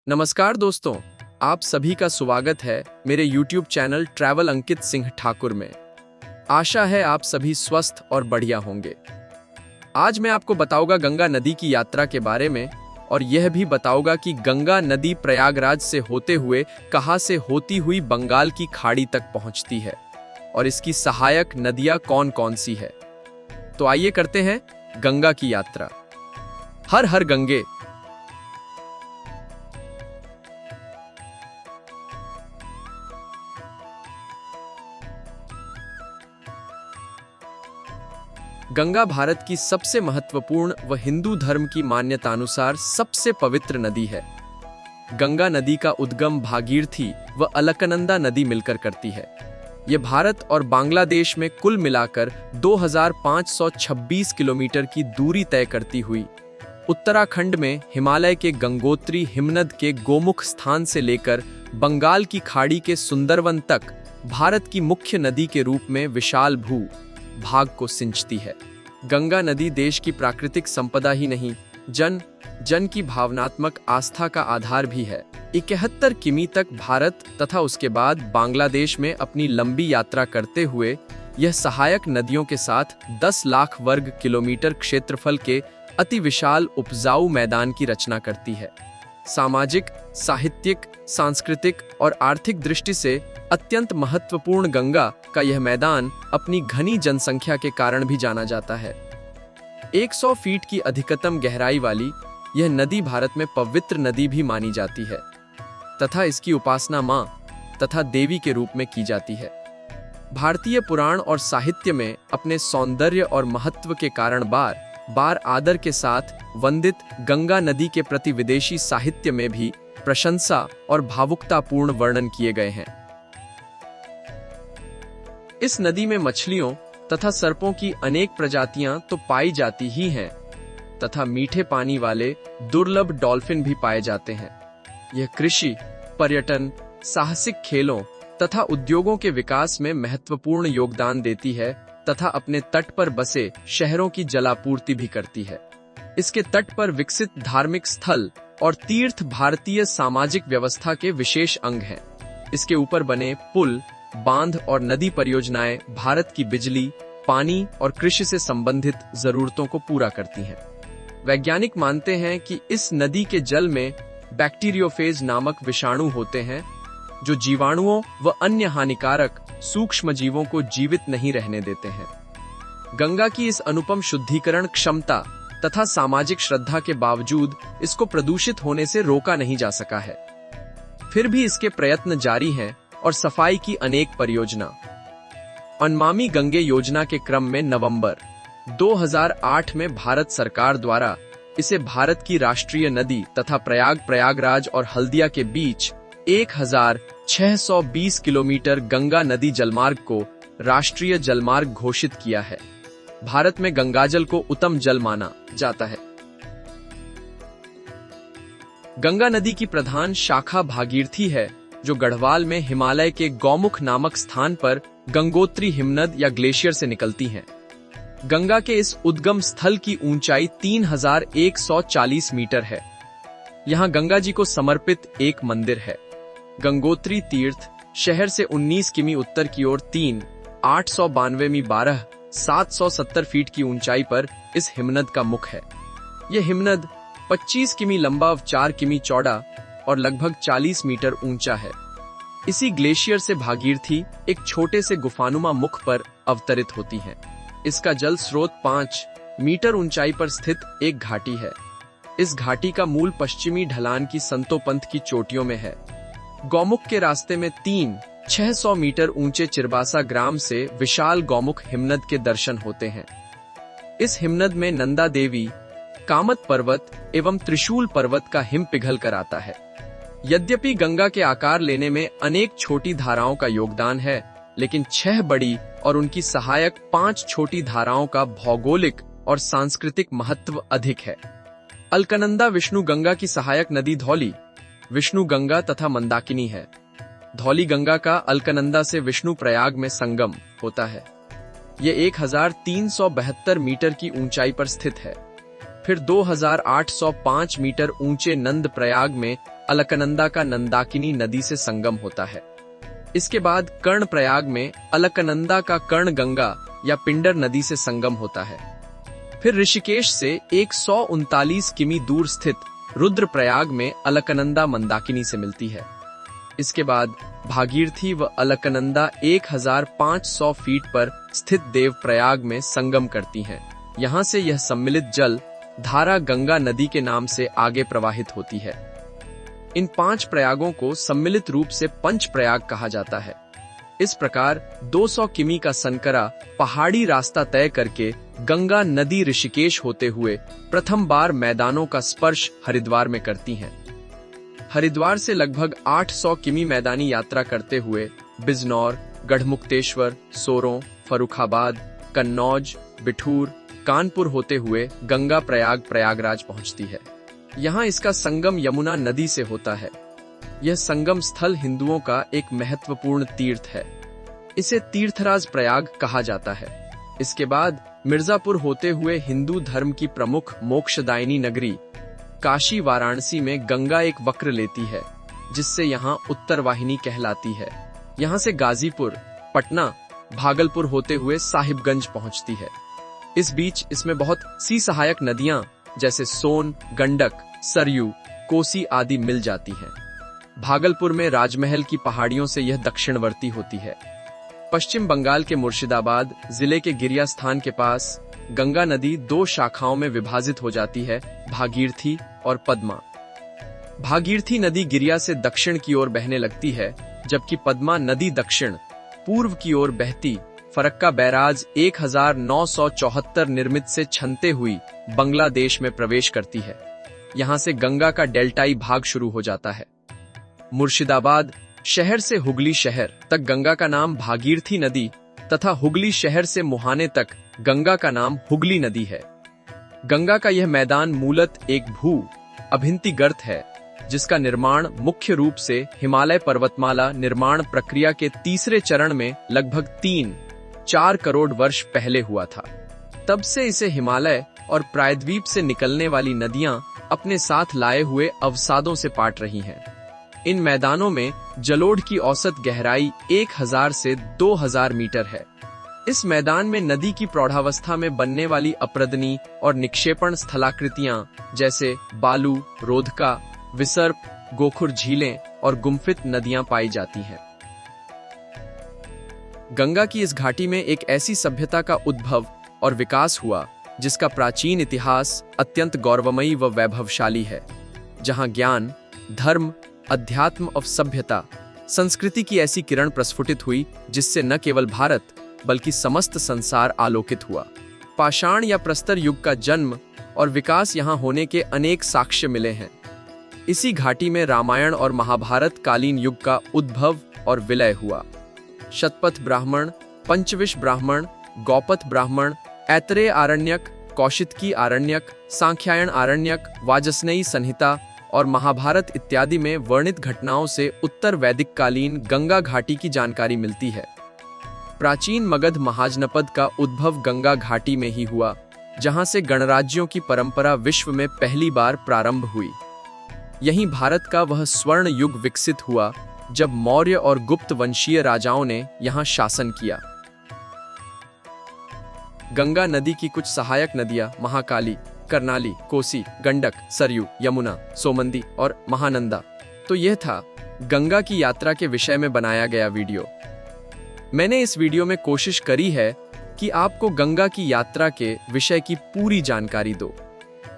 नमस्कार दोस्तों, आप सभी का स्वागत है मेरे YouTube channel travel Ankit Singh Thakur में। आशा है आप सभी स्वस्थ और बढ़िया होंगे। आज मैं आपको बताऊंगा गंगा नदी की यात्रा के बारे में और यह भी बताऊंगा कि गंगा नदी प्रयागराज से होते हुए कहां से होती हुई बंगाल की खाड़ी तक पहुंचती है और इसकी सहायक नदियां कौन कौन सी है। तो आइए करते हैं गंगा की यात्रा। हर हर गंगे। गंगा भारत की सबसे महत्वपूर्ण व हिंदू धर्म की मान्यतानुसार सबसे पवित्र नदी है। गंगा नदी का उद्गम भागीरथी व अलकनंदा नदी मिलकर करती है। ये भारत और बांग्लादेश में कुल मिलाकर 2526 किलोमीटर की दूरी तय करती हुई उत्तराखंड में हिमालय के गंगोत्री हिमनद के गोमुख स्थान से लेकर बंगाल की खाड़ी के सुंदरवन तक भारत की मुख्य नदी के रूप में विशाल भू भाग को सिंचती है। गंगा नदी देश की प्राकृतिक संपदा ही नहीं, जन जन की भावनात्मक आस्था का आधार भी है। 71 किमी तक भारत तथा उसके बाद बांग्लादेश में अपनी लंबी यात्रा करते हुए यह सहायक नदियों के साथ 10 लाख वर्ग किलोमीटर क्षेत्रफल के अति विशाल उपजाऊ मैदान की रचना करती है। सामाजिक, साहित्यिक, सांस्कृतिक और आर्थिक दृष्टि से अत्यंत महत्वपूर्ण गंगा का यह मैदान अपनी घनी जनसंख्या के कारण भी जाना जाता है। 100 फीट की अधिकतम गहराई वाली यह नदी भारत में पवित्र नदी भी मानी जाती है तथा इसकी उपासना मां तथा देवी के रूप में की जाती है। भारतीय पुराण और साहित्य में अपने सौंदर्य और महत्व के कारण बार बार आदर के साथ वंदित गंगा नदी के प्रति विदेशी साहित्य में भी प्रशंसा और भावुकतापूर्ण वर्णन किए गए हैं। इस नदी में मछलियों तथा सर्पों की अनेक प्रजातियां तो पाई जाती ही हैं तथा मीठे पानी वाले दुर्लभ डॉल्फिन भी पाए जाते हैं। यह कृषि, पर्यटन, साहसिक खेलों तथा उद्योगों के विकास में महत्वपूर्ण योगदान देती है तथा अपने तट पर बसे शहरों की जलापूर्ति भी करती है। इसके तट पर विकसित धार्मिक स्थल और तीर्थ भारतीय सामाजिक व्यवस्था के विशेष अंग हैं। इसके ऊपर बने पुल, बांध और नदी परियोजनाएं भारत की बिजली, पानी और कृषि से संबंधित जरूरतों को पूरा करती हैं। वैज्ञानिक मानते हैं कि इस नदी के जल में बैक्टीरियोफेज नामक विषाणु होते हैं जो जीवाणुओं व अन्य हानिकारक सूक्ष्म जीवों को जीवित नहीं रहने देते हैं। गंगा की इस अनुपम शुद्धिकरण क्षमता तथा सामाजिक श्रद्धा के बावजूद इसको प्रदूषित होने से रोका नहीं जा सका है। फिर भी इसके प्रयत्न जारी हैं और सफाई की अनेक परियोजना। नमामि गंगे योजना के क्रम में नवंबर 2008 में भारत सरकार द्वारा इसे भारत की राष्ट्रीय नदी तथा प्रयागराज और हल्दिया के बीच 1620 किलोमीटर गंगा नदी जलमार्ग को राष्ट्रीय जलमार्ग घोषित किया है। भारत में गंगाजल को उत्तम जल माना जाता है। गंगा नदी की प्रधान शाखा भागीरथी है जो गढ़वाल में हिमालय के गौमुख नामक स्थान पर गंगोत्री हिमनद या ग्लेशियर से निकलती हैं। गंगा के इस उद्गम स्थल की ऊंचाई 3140 मीटर है। यहाँ गंगा जी को समर्पित एक मंदिर है। गंगोत्री तीर्थ शहर से 19 किमी उत्तर की ओर 892 मी 770 फीट की ऊंचाई पर इस हिमनद का मुख है। यह हिमनद 25 किमी लंबा व 4 किमी चौड़ा और लगभग 40 मीटर ऊंचा है। इसी ग्लेशियर से भागीरथी एक छोटे से गुफानुमा मुख पर अवतरित होती है। इसका जल स्रोत 5 मीटर ऊंचाई पर स्थित एक घाटी है। इस घाटी का मूल पश्चिमी ढलान की संतोपंथ की चोटियों में है। गौमुख के रास्ते में 600 मीटर ऊंचे चिरबासा ग्राम से विशाल गौमुख हिमनद के दर्शन होते हैं। इस हिमनद में नंदा देवी, कामत पर्वत एवं त्रिशूल पर्वत का हिम पिघल कर आता है। यद्यपि गंगा के आकार लेने में अनेक छोटी धाराओं का योगदान है, लेकिन 6 बड़ी और उनकी सहायक 5 छोटी धाराओं का भौगोलिक और सांस्कृतिक महत्व अधिक है। अलकनंदा विष्णु गंगा की सहायक नदी धौली, विष्णु गंगा तथा मंदाकिनी है। धौली गंगा का अलकनंदा से विष्णु प्रयाग में संगम होता है। यह 1372 मीटर की ऊंचाई पर स्थित है। फिर 2805 मीटर ऊंचे नंद प्रयाग में अलकनंदा का नंदाकिनी नदी से संगम होता है। इसके बाद कर्णप्रयाग में अलकनंदा का कर्णगंगा या पिंडर नदी से संगम होता है। फिर ऋषिकेश से 139 किमी दूर स्थित रुद्रप्रयाग में अलकनंदा मंदाकिनी से मिलती है। इसके बाद भागीरथी व अलकनंदा 1500 फीट पर स्थित देवप्रयाग में संगम करती हैं। यहाँ से यह सम्मिलित जल धारा गंगा नदी के नाम से आगे प्रवाहित होती है। इन 5 प्रयागों को सम्मिलित रूप से पंच प्रयाग कहा जाता है। इस प्रकार 200 किमी का संकरा पहाड़ी रास्ता तय करके गंगा नदी ऋषिकेश होते हुए प्रथम बार मैदानों का स्पर्श हरिद्वार में करती हैं। हरिद्वार से लगभग 800 किमी मैदानी यात्रा करते हुए बिजनौर, गढ़मुक्तेश्वर, सोरों, फर्रुखाबाद, कन्नौज, बिठूर, कानपुर होते हुए गंगा प्रयागराज पहुंचती है। यहाँ इसका संगम यमुना नदी से होता है। यह संगम स्थल हिंदुओं का एक महत्वपूर्ण तीर्थ है। इसे तीर्थराज प्रयाग कहा जाता है। इसके बाद मिर्जापुर होते हुए हिंदू धर्म की प्रमुख मोक्षदायिनी नगरी काशी वाराणसी में गंगा एक वक्र लेती है, जिससे यहाँ उत्तर वाहिनी कहलाती है। यहाँ से गाजीपुर, पटना, भागलपुर होते हुए साहिबगंज पहुंचती है। इस बीच इसमें बहुत सी सहायक नदियां जैसे सोन, गंडक, सरयू, कोसी आदि मिल जाती हैं। भागलपुर में राजमहल की पहाड़ियों से यह दक्षिणवर्ती होती है। पश्चिम बंगाल के मुर्शिदाबाद जिले के गिरिया स्थान के पास गंगा नदी 2 शाखाओं में विभाजित हो जाती है, भागीरथी और पद्मा। भागीरथी नदी गिरिया से दक्षिण की ओर बहने लगती है, जबकि पद्मा नदी दक्षिण पूर्व की ओर बहती फरक्का बैराज 1974 निर्मित से छनते हुई बांग्लादेश में प्रवेश करती है। यहाँ से गंगा का डेल्टाई भाग शुरू हो जाता है। मुर्शिदाबाद शहर से हुगली शहर तक गंगा का नाम भागीरथी नदी तथा हुगली शहर से मुहाने तक गंगा का नाम हुगली नदी है। गंगा का यह मैदान मूलत एक भू अभिंति गर्त है, जिसका निर्माण मुख्य रूप से हिमालय पर्वतमाला निर्माण प्रक्रिया के तीसरे चरण में लगभग 3-4 करोड़ वर्ष पहले हुआ था। तब से इसे हिमालय और प्रायद्वीप से निकलने वाली नदियां अपने साथ लाए हुए अवसादों से पाट रही हैं। इन मैदानों में जलोढ़ की औसत गहराई 1000 से 2000 मीटर है। इस मैदान में नदी की प्रौढ़ावस्था में बनने वाली अप्रदनी और निक्षेपण स्थलाकृतियां जैसे बालू, रोधका, विसर्प, गोखुर झीलें और गुम्फित नदियां पाई जाती हैं। गंगा की इस घाटी में एक ऐसी सभ्यता का उद्भव और विकास हुआ जिसका प्राचीन इतिहास अत्यंत गौरवमयी व वैभवशाली है, जहां ज्ञान, धर्म, अध्यात्म और सभ्यता, संस्कृति की ऐसी किरण प्रस्फुटित हुई जिससे न केवल भारत बल्कि समस्त संसार आलोकित हुआ। पाषाण या प्रस्तर युग का जन्म और विकास यहाँ होने के अनेक साक्ष्य मिले हैं। इसी घाटी में रामायण और महाभारत कालीन युग का उद्भव और विलय हुआ। शतपथ ब्राह्मण, पंचविश ब्राह्मण, गौपथ ब्राह्मण, ऐतरेय आरण्यक, कौशितकी आरण्यक, सांख्यायन आरण्यक, वाजस्नेयी संहिता और महाभारत इत्यादि में वर्णित घटनाओं से उत्तर वैदिक कालीन गंगा घाटी की जानकारी मिलती है। प्राचीन मगध महाजनपद का उद्भव गंगा घाटी में ही हुआ, जहां से गणराज्यों की परंपरा विश्व में पहली बार प्रारंभ हुई। यहीं भारत का वह स्वर्ण युग विकसित हुआ जब मौर्य और गुप्त वंशीय राजाओं ने यहां शासन किया। गंगा नदी की कुछ सहायक नदियां महाकाली, करनाली, कोसी, गंडक, सरयू, यमुना, सोमंदी और महानंदा। तो यह था गंगा की यात्रा के विषय में बनाया गया वीडियो। मैंने इस वीडियो में कोशिश करी है कि आपको गंगा की यात्रा के विषय की पूरी जानकारी दो।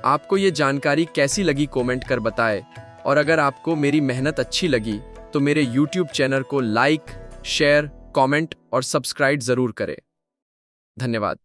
आपको ये जानकारी कैसी लगी कमेंट कर बताएं, और अगर आपको मेरी मेहनत अच्छी लगी तो मेरे YouTube चैनल को लाइक, शेयर, कमेंट और सब्सक्राइब जरूर करें। धन्यवाद।